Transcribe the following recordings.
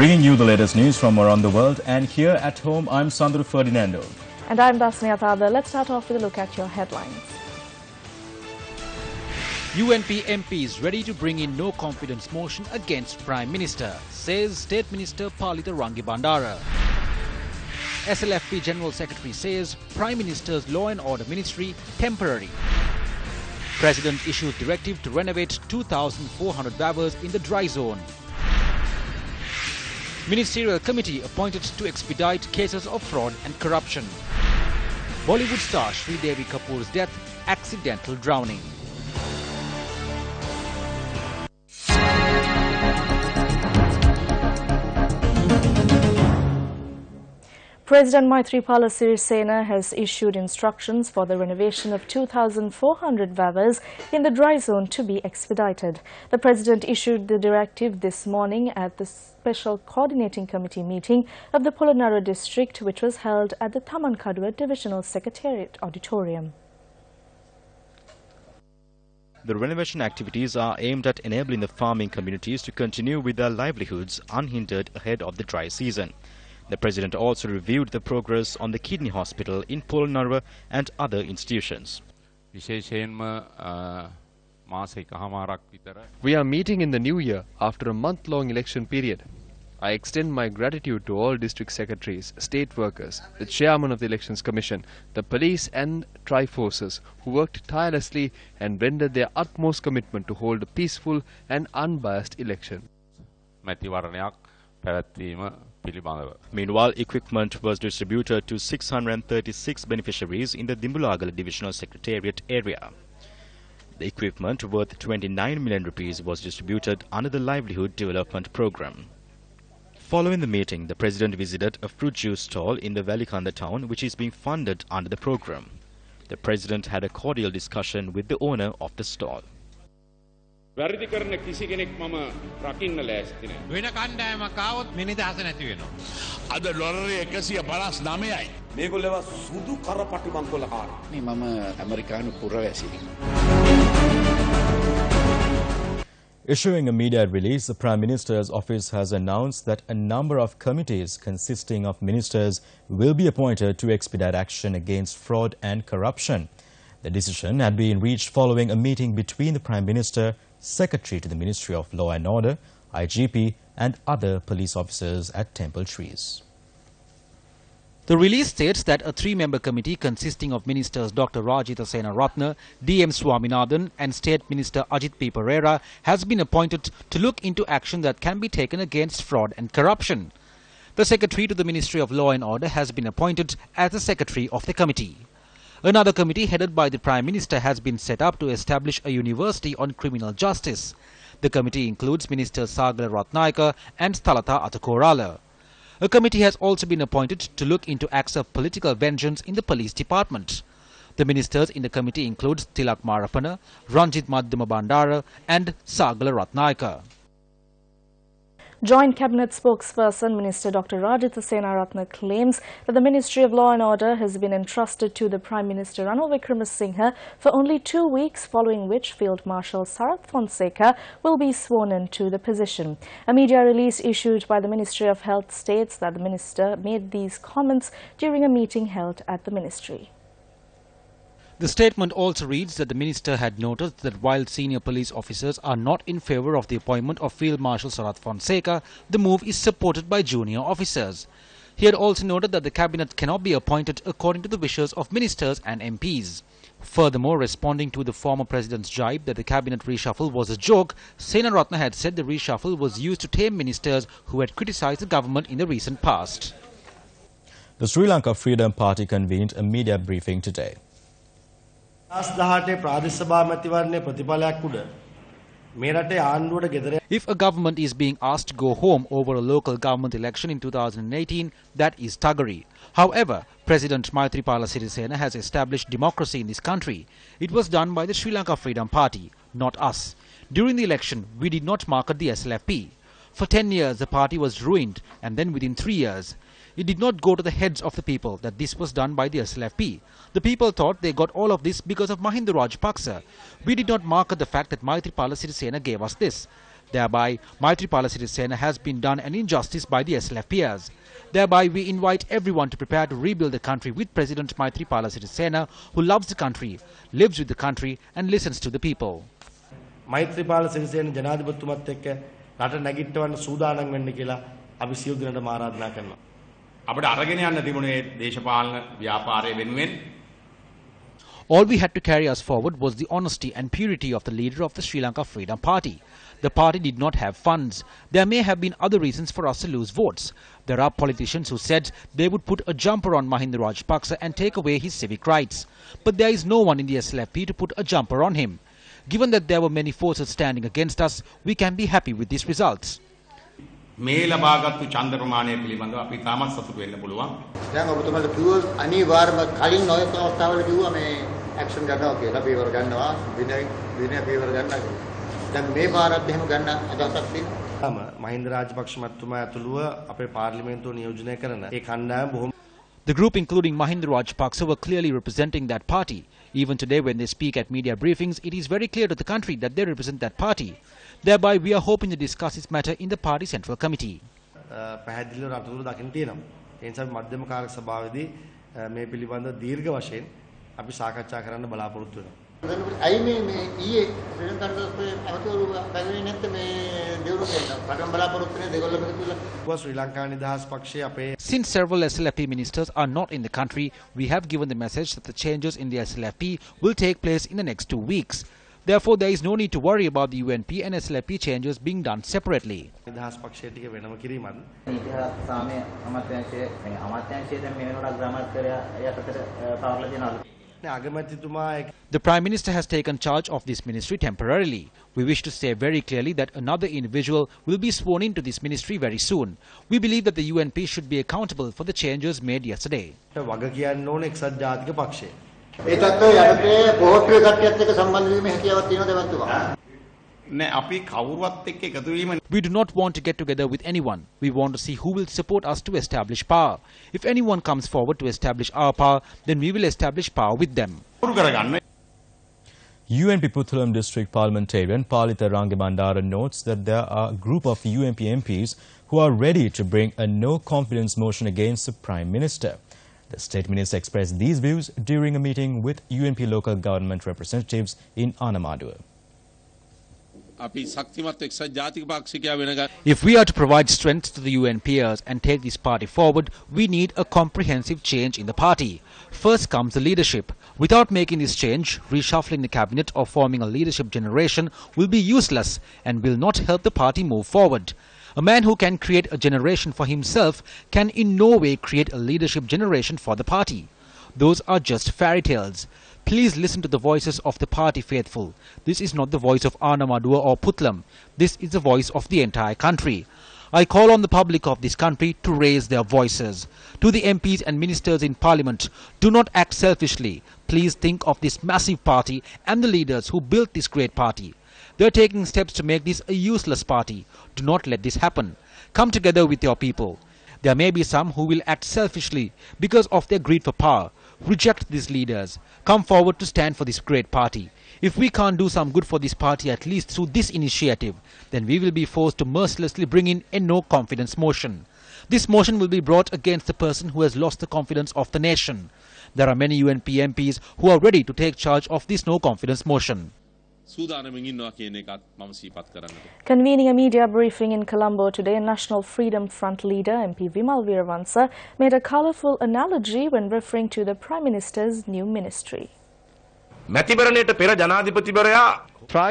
Bringing you the latest news from around the world, and here at home, I'm Sandru Ferdinando. And I'm Dasnia Thaber. Let's start off with a look at your headlines. UNP MPs ready to bring in no confidence motion against Prime Minister, says State Minister Palita Rangi Bandara. SLFP General Secretary says Prime Minister's Law and Order Ministry temporary. President issued directive to renovate 2,400 waivers in the dry zone. Ministerial committee appointed to expedite cases of fraud and corruption. Bollywood star SRIDEVI Kapoor's death, accidental drowning. President Maithripala Sirisena has issued instructions for the renovation of 2,400 waivers in the dry zone to be expedited. The President issued the directive this morning at the Special Coordinating Committee meeting of the Polonnaruwa district, which was held at the Tamankaduwa Divisional Secretariat Auditorium. The renovation activities are aimed at enabling the farming communities to continue with their livelihoods unhindered ahead of the dry season. The President also reviewed the progress on the kidney hospital in Polonnaruwa and other institutions. We are meeting in the new year after a month-long election period. I extend my gratitude to all district secretaries, state workers, the chairman of the Elections Commission, the police and tri-forces who worked tirelessly and rendered their utmost commitment to hold a peaceful and unbiased election. Meanwhile, equipment was distributed to 636 beneficiaries in the Dimbulagala Divisional Secretariat area. The equipment worth 29 million rupees was distributed under the Livelihood Development Program. Following the meeting, the President visited a fruit juice stall in the Valikanda town, which is being funded under the program. The President had a cordial discussion with the owner of the stall. වැරදි කරන කිසි කෙනෙක් මම රකින්න ලෑස්ති නැහැ. වෙන කණ්ඩායමක් ආවොත් මේ නිදහස නැති වෙනවා. අද ඩොලරය 159යි. මේගොල්ලෝ සුදු කරපටි මංගොල්ලකාරී. මේ මම ඇමරිකානු පුරවැසියෙක්. Issuing a media release, the Prime Minister's office has announced that a number of committees consisting of ministers will be appointed to expedite action against fraud and corruption. The decision had been reached following a meeting between the Prime Minister, Secretary to the Ministry of Law and Order, IGP and other police officers at Temple Trees. The release states that a three-member committee consisting of Ministers Dr. Rajitha Senaratne, D.M. Swaminathan and State Minister Ajit P. Pereira has been appointed to look into action that can be taken against fraud and corruption. The Secretary to the Ministry of Law and Order has been appointed as the Secretary of the committee. Another committee headed by the Prime Minister has been set up to establish a university on criminal justice. The committee includes Ministers Sagala Ratnayaka and Sthalata Atakorala. A committee has also been appointed to look into acts of political vengeance in the police department. The ministers in the committee include Tilak Marapana, Ranjit Madhyama Bandara and Sagala Ratnayaka. Joint Cabinet spokesperson Minister Dr. Rajitha Senaratne claims that the Ministry of Law and Order has been entrusted to the Prime Minister Ranil Wickremesinghe for only 2 weeks, following which Field Marshal Sarath Fonseca will be sworn in to the position. A media release issued by the Ministry of Health states that the minister made these comments during a meeting held at the ministry. The statement also reads that the minister had noticed that while senior police officers are not in favour of the appointment of Field Marshal Sarath Fonseca, the move is supported by junior officers. He had also noted that the cabinet cannot be appointed according to the wishes of ministers and MPs. Furthermore, responding to the former president's jibe that the cabinet reshuffle was a joke, Senaratne had said the reshuffle was used to tame ministers who had criticised the government in the recent past. The Sri Lanka Freedom Party convened a media briefing today. If a government is being asked to go home over a local government election in 2018, that is thuggery. However, President Maithripala Sirisena has established democracy in this country. It was done by the Sri Lanka Freedom Party, not us. During the election, we did not market the SLFP. For 10 years, the party was ruined, and then within 3 years, it did not go to the heads of the people that this was done by the SLFP. The people thought they got all of this because of Mahinda Rajapaksa. We did not market the fact that Maithripala Sirisena gave us this. Thereby, Maithripala Sirisena has been done an injustice by the SLFPers. Thereby, we invite everyone to prepare to rebuild the country with President Maithripala Sirisena, who loves the country, lives with the country and listens to the people. Maithripala Sirisena ජනාධිපතිතුමත් එක්ක රට නැගිටවන්න සූදානම් වෙන්න කියලා අපි සියලු දෙනාට ආරාධනා කරනවා. අපිට අරගෙන යන්න තිබුණේ දේශපාලන ව්‍යාපාරය වෙනුවෙන්. All we had to carry us forward was the honesty and purity of the leader of the Sri Lanka Freedom Party. The party did not have funds. There may have been other reasons for us to lose votes. There are politicians who said they would put a jumper on Mahinda Rajapaksa and take away his civic rights. But there is no one in the SLFP to put a jumper on him. Given that there were many forces standing against us, we can be happy with these results. මේ ලබාගත්තු ඡන්ද ප්‍රමාණය පිළිබඳව අපි තාමත් සතුටු වෙන්න පුළුවන්. දැන් ඔබතුමාට කිව්වොත් අනිවාර්යයෙන්ම කලින් නොයෙක් අවස්ථාවල කිව්වා මේ ඇක්ෂන් ගන්නවා කියලා පීවර ගන්නවා විනය පීවර ගන්නවා කියලා. දැන් මේ පාරත් එහෙම ගන්න අදහසක් තියෙනවා. මහින්ද රාජපක්ෂ මහත්මයා ඇතුළුව අපේ පාර්ලිමේන්තුව නියෝජනය කරන ඒ කණ්ඩායම බොහොම The group, including Mahinda Rajapaksa, were clearly representing that party. Even today, when they speak at media briefings, it is very clear to the country that they represent that party. Thereby, we are hoping to discuss this matter in the party central committee. පැහැදිලිව රටතුරු දකින්න තියෙනවා. ඒ නිසා මධ්‍යම කාරක සභාවේදී මේ පිළිබඳ දීර්ඝ වශයෙන් අපි සාකච්ඡා කරන්න බලාපොරොත්තු වෙනවා. අයි මේ ඊයේ ශ්‍රී ලංකන් රාජ්‍යයේ අමතරු බැලුවේ නැත්te මේ දෙවරු කියනවා. රටම බලාපොරොත්තු වෙන දෙගොල්ලම කිව්වා ශ්‍රී ලංකා නිදහස් පක්ෂයේ අපේ Since several SLFP ministers are not in the country, we have given the message that the changes in the SLFP will take place in the next 2 weeks. Therefore, there is no need to worry about the UNP and SLFP changes being done separately. නිදහස් පක්ෂය ටික වෙනම කිරීමත් ඉතිහාස සාමය අමාත්‍යාංශයේ මේ අමාත්‍යාංශයේ දැන් මේ වෙනකොට ග්‍රාමාත්‍යය යටතට පවර්ලා තියෙනවා. The Prime Minister has taken charge of this ministry temporarily. We wish to say very clearly that another individual will be sworn into this ministry very soon. We believe that the UNP should be accountable for the changes made yesterday. වග කියන්න ඕන එක්සත් ජාතික පක්ෂය. ඒ තත්ත්වය යටතේ පොහොට්ටුවේ කට්ටියත් එක්ක සම්බන්ධ වීමේ හැකියාවක් තියෙනවද එවන්තුමා? නෑ අපි කවුරුවත් එක්ක එකතු වීම. We do not want to get together with anyone. We want to see who will support us to establish power. If anyone comes forward to establish our power, then we will establish power with them. UNP Puttalam District Parliamentarian Palitha Rangamandara notes that there are a group of UNP MPs who are ready to bring a no-confidence motion against the Prime Minister. The State Minister expressed these views during a meeting with UNP local government representatives in Anamadua. If we are to provide strength to the UNPers and take this party forward, we need a comprehensive change in the party. First comes the leadership. Without making this change, reshuffling the cabinet or forming a leadership generation will be useless and will not help the party move forward. A man who can create a generation for himself can in no way create a leadership generation for the party. Those are just fairy tales. Please listen to the voices of the party faithful. This is not the voice of Anamadua or Puttalam. This is the voice of the entire country. I call on the public of this country to raise their voices. To the MPs and ministers in Parliament, do not act selfishly. Please think of this massive party and the leaders who built this great party. They are taking steps to make this a useless party. Do not let this happen. Come together with your people. There may be some who will act selfishly because of their greed for power. Reject these leaders. Come forward to stand for this great party. If we can't do some good for this party at least through this initiative, then we will be forced to mercilessly bring in a no-confidence motion. This motion will be brought against the person who has lost the confidence of the nation. There are many UNP MPs who are ready to take charge of this no-confidence motion. Convening a media briefing in Colombo today, National Freedom Front leader MP Vimal Weerawansa made a colourful analogy when referring to the Prime Minister's new ministry. Prior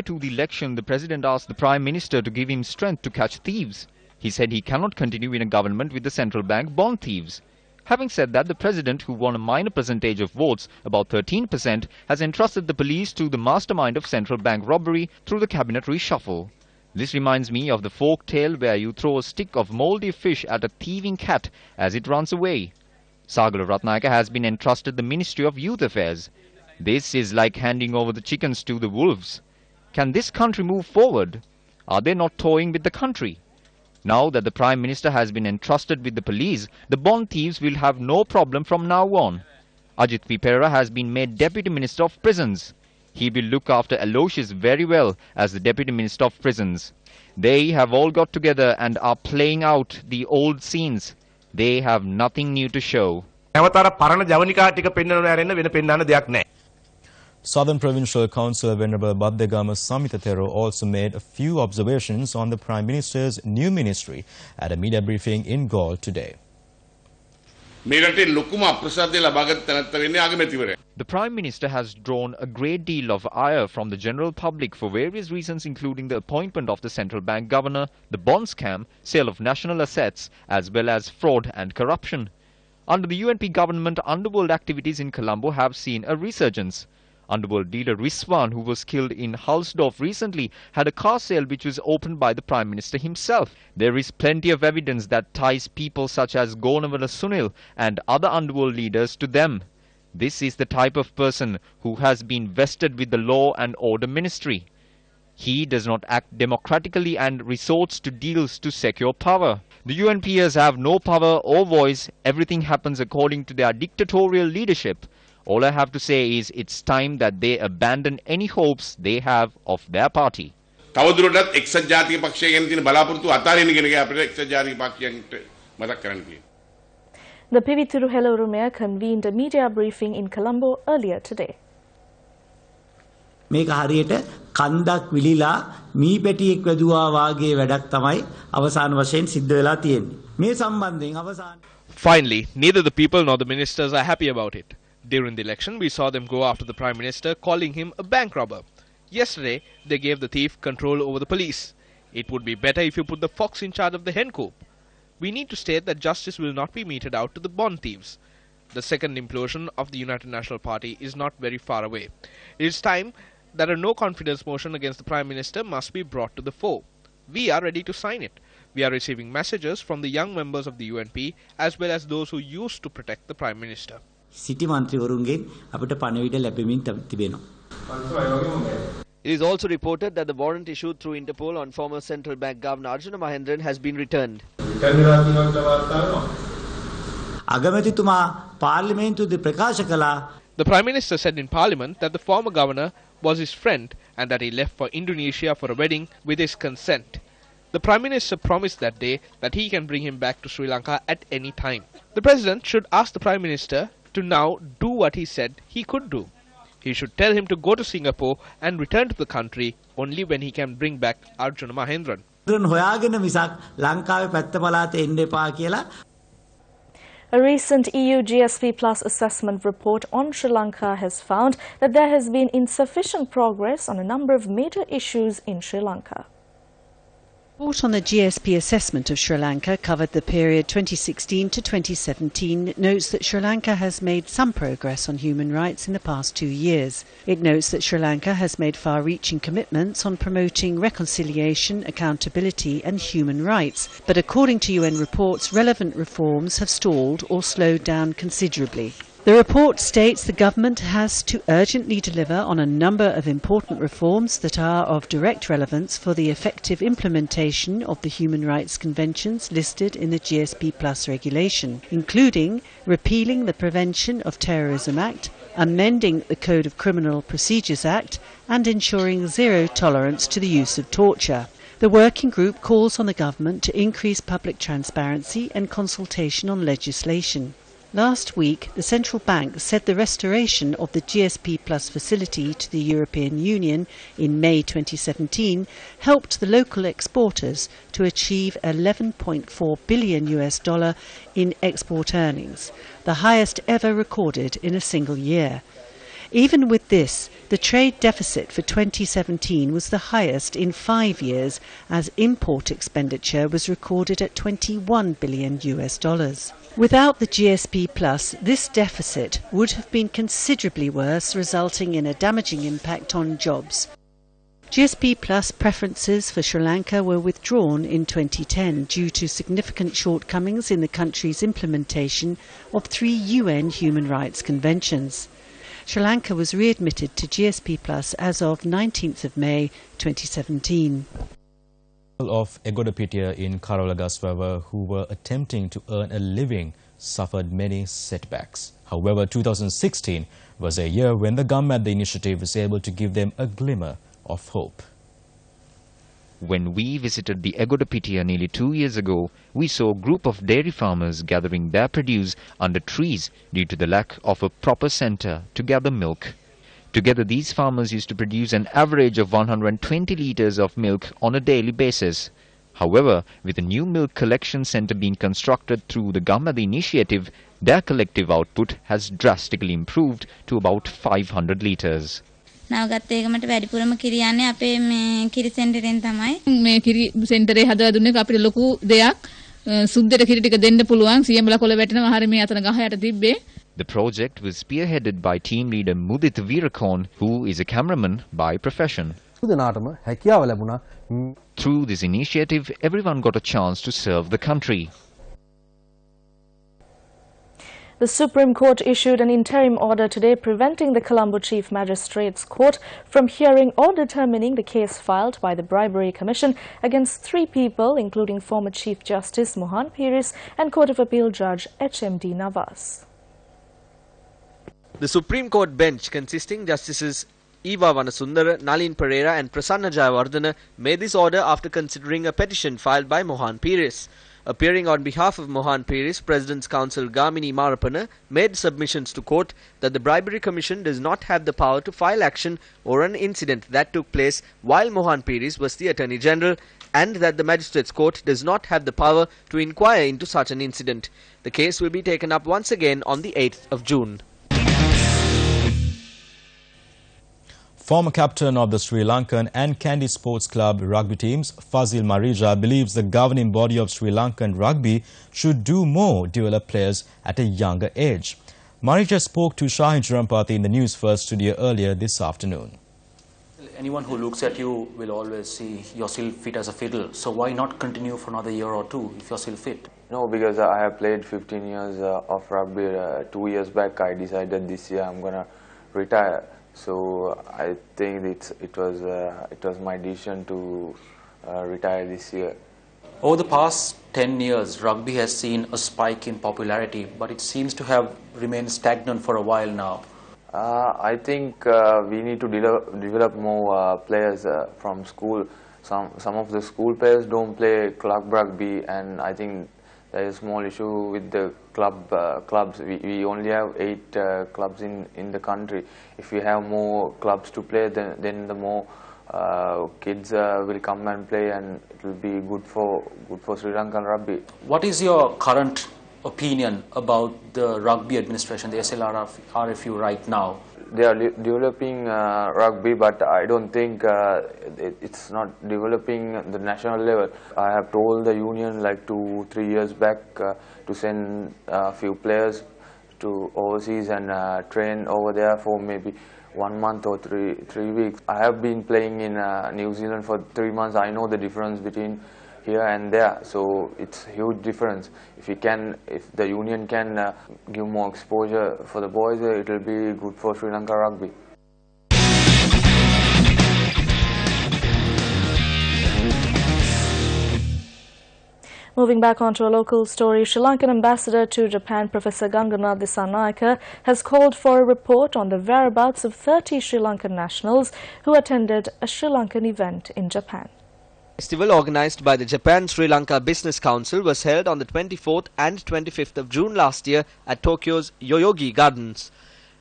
to the election, the President asked the Prime Minister to give him strength to catch thieves. He said he cannot continue in a government with the central bank bond thieves. Having said that, the President, who won a minor percentage of votes, about 13%, has entrusted the police to the mastermind of central bank robbery through the cabinet reshuffle. This reminds me of the folk tale where you throw a stick of mouldy fish at a thieving cat as it runs away. Sagala Ratnayaka has been entrusted the Ministry of Youth Affairs. This is like handing over the chickens to the wolves. Can this country move forward? Are they not toying with the country? Now that the Prime Minister has been entrusted with the police, the bond thieves will have no problem from now on. Ajit P. Perera has been made Deputy Minister of Prisons. He will look after Aloysius very well as the Deputy Minister of Prisons. They have all got together and are playing out the old scenes. They have nothing new to show. Southern Provincial Council Venerable Baddegama Samithatero also made a few observations on the Prime Minister's new ministry at a media briefing in Galle today. The Prime Minister has drawn a great deal of ire from the general public for various reasons, including the appointment of the central bank governor, the bond scam, sale of national assets, as well as fraud and corruption. Under the UNP government, underworld activities in Colombo have seen a resurgence. Underworld dealer Rizwan, who was killed in Hulsdorf recently, had a car sale which was opened by the Prime Minister himself. There is plenty of evidence that ties people such as Gonavala Sunil and other underworld leaders to them. This is the type of person who has been vested with the Law and Order Ministry. He does not act democratically and resorts to deals to secure power. The UNPers have no power or voice. Everything happens according to their dictatorial leadership. All I have to say is it's time that they abandon any hopes they have of their party. The Pivithuruhela Urumaya convened a media briefing in Colombo earlier today. මේක හරියට කන්දක් විලිලා මීපැටියෙක් වැදුවා වාගේ වැඩක් තමයි අවසාන වශයෙන් සිද්ධ වෙලා තියෙන්නේ. මේ සම්බන්ධයෙන් අවසාන Finally, neither the people nor the ministers are happy about it. During the election, we saw them go after the Prime Minister, calling him a bank robber. Yesterday, they gave the thief control over the police. It would be better if you put the fox in charge of the hen coop. We need to state that justice will not be meted out to the bond thieves. The second implosion of the United National Party is not very far away. It is time that a no-confidence motion against the Prime Minister must be brought to the fore. We are ready to sign it. We are receiving messages from the young members of the UNP as well as those who used to protect the Prime Minister. සිටි මන්ත්‍රීවරුන්ගෙන් අපිට පණිවිඩ ලැබෙමින් තිබෙනවා. It is also reported that the warrant issued through Interpol on former Central Bank Governor Arjuna Mahendran has been returned. අගමැතිතුමා පාර්ලිමේන්තුවේ ප්‍රකාශ කළා. The Prime Minister said in Parliament that the former governor was his friend and that he left for Indonesia for a wedding with his consent. The Prime Minister promised that day that he can bring him back to Sri Lanka at any time. The President should ask the Prime Minister to now do what he said he could do. He should tell him to go to Singapore and return to the country only when he can bring back Arjuna Mahendran. A recent EU GSP Plus assessment report on Sri Lanka has found that there has been insufficient progress on a number of major issues in Sri Lanka. The report on the GSP assessment of Sri Lanka covered the period 2016 to 2017 notes that Sri Lanka has made some progress on human rights in the past 2 years. It notes that Sri Lanka has made far-reaching commitments on promoting reconciliation, accountability and human rights, but according to UN reports, relevant reforms have stalled or slowed down considerably. The report states the government has to urgently deliver on a number of important reforms that are of direct relevance for the effective implementation of the human rights conventions listed in the GSP Plus regulation, including repealing the Prevention of Terrorism Act, amending the Code of Criminal Procedures Act, and ensuring zero tolerance to the use of torture. The working group calls on the government to increase public transparency and consultation on legislation. Last week, the Central Bank said the restoration of the GSP Plus facility to the European Union in May 2017 helped the local exporters to achieve $11.4 billion in export earnings, the highest ever recorded in a single year. Even with this, the trade deficit for 2017 was the highest in 5 years, as import expenditure was recorded at $21 billion. Without the GSP Plus, this deficit would have been considerably worse, resulting in a damaging impact on jobs. GSP Plus preferences for Sri Lanka were withdrawn in 2010 due to significant shortcomings in the country's implementation of 3 UN human rights conventions. Sri Lanka was readmitted to GSP Plus as of 19th of May 2017. Of Egodapitia in Karolagaswawa who were attempting to earn a living suffered many setbacks. However, 2016 was a year when the government initiative was able to give them a glimmer of hope. When we visited the Egodapitia nearly 2 years ago, we saw a group of dairy farmers gathering their produce under trees due to the lack of a proper centre to gather milk. Together, these farmers used to produce an average of 120 litres of milk on a daily basis. However, with a new milk collection centre being constructed through the Gammada initiative, their collective output has drastically improved to about 500 litres. නවගත් ඒකමට වැඩිපුරම කිරි යන්නේ අපේ මේ කිරි සෙන්ටරෙන් තමයි. මේ කිරි සෙන්ටරේ හදලා දුන්නේ අපිට ලොකු දෙයක්. සුද්දට කිරි ටික දෙන්න පුළුවන්. සියඹලා කොළ වැටෙනවා හරිය මේ අතන ගහ යට තිබ්බේ. The project was spearheaded by team leader Mudit Veerakorn, who is a cameraman by profession. Through this initiative, everyone got a chance to serve the country. The Supreme Court issued an interim order today preventing the Colombo Chief Magistrates Court from hearing or determining the case filed by the Bribery Commission against 3 people, including former Chief Justice Mohan Piris and Court of Appeal Judge H.M.D. Nawaz. The Supreme Court bench, consisting Justices Eva Vanasundara, Nalin Pereira and Prasanna Jayawardena, made this order after considering a petition filed by Mohan Piris. Appearing on behalf of Mohan Piris, President's Counsel Gamini Marapana made submissions to court that the Bribery Commission does not have the power to file action or an incident that took place while Mohan Piris was the Attorney General, and that the Magistrates Court does not have the power to inquire into such an incident. The case will be taken up once again on the 8th of June. Former captain of the Sri Lankan and Kandy Sports Club rugby teams, Fazil Marija, believes the governing body of Sri Lankan rugby should do more to develop players at a younger age. Marija spoke to Shahin Churampati in the Newsfirst studio earlier this afternoon. Anyone who looks at you will always see you're still fit as a fiddle. So why not continue for another year or two if you're still fit? No, because I have played 15 years of rugby. 2 years back, I decided this year I'm gonna retire. So I think it was my decision to retire this year. Over the past 10 years, rugby has seen a spike in popularity, but it seems to have remained stagnant for a while now. I think we need to develop more players from school. Some of the school players don't play club rugby, and I think there is a small issue with the clubs. We only have 8 clubs in the country. If we have more clubs to play, then the more kids will come and play, and it will be good for Sri Lankan rugby. What is your current opinion about the rugby administration, the SLRFU right now? They are developing rugby, but I don't think it's not developing the national level. I have told the union like 2-3 years back to send a few players to overseas and train over there for maybe 1 month or 3 weeks. I have been playing in New Zealand for 3 months. I know the difference between here and there, so it's a huge difference. If the union can give more exposure for the boys, it will be good for Sri Lanka rugby. Moving back onto a local story, Sri Lankan ambassador to Japan, Professor Ganganath Dissanayake, has called for a report on the whereabouts of 30 Sri Lankan nationals who attended a Sri Lankan event in Japan. The festival organised by the Japan-Sri Lanka Business Council was held on the 24th and 25th of June last year at Tokyo's Yoyogi Gardens.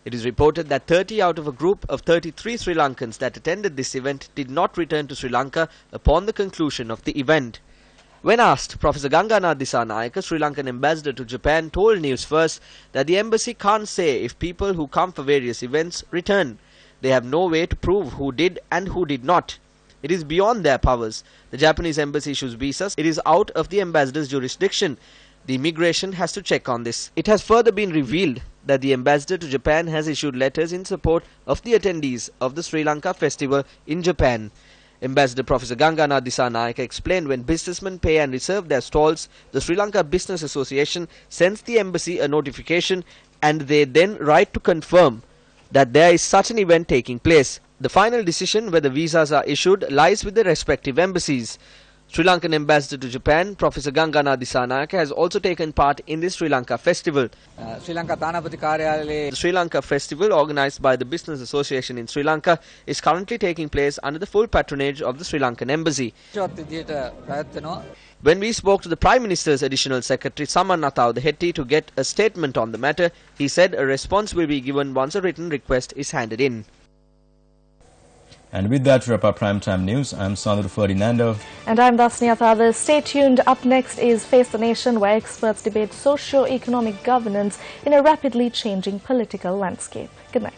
It is reported that 30 out of a group of 33 Sri Lankans that attended this event did not return to Sri Lanka upon the conclusion of the event. When asked, Professor Ganganath Dissanayake, Sri Lankan ambassador to Japan, told Newsfirst that the embassy can't say if people who come for various events return. They have no way to prove who did and who did not. It is beyond their powers. The Japanese embassy issues visas. It is out of the ambassador's jurisdiction. The immigration has to check on this. It has further been revealed that the ambassador to Japan has issued letters in support of the attendees of the Sri Lanka festival in Japan. Ambassador Professor Ganganath Dissanayake explained when businessmen pay and reserve their stalls, the Sri Lanka Business Association sends the embassy a notification, and they then write to confirm that there is such an event taking place. The final decision whether visas are issued lies with the respective embassies. Sri Lankan ambassador to Japan, Professor Gangana Disanayake, has also taken part in the Sri Lanka Festival. The Sri Lanka Festival, organised by the Business Association in Sri Lanka, is currently taking place under the full patronage of the Sri Lankan Embassy. When we spoke to the Prime Minister's Additional Secretary Samannathaw Hetty to get a statement on the matter, he said a response will be given once a written request is handed in. And with that, we wrap up Primetime News. I'm Sandhu Ferdinando. And I'm Dasnia Thadar. Stay tuned. Up next is Face the Nation, where experts debate socio-economic governance in a rapidly changing political landscape. Good night.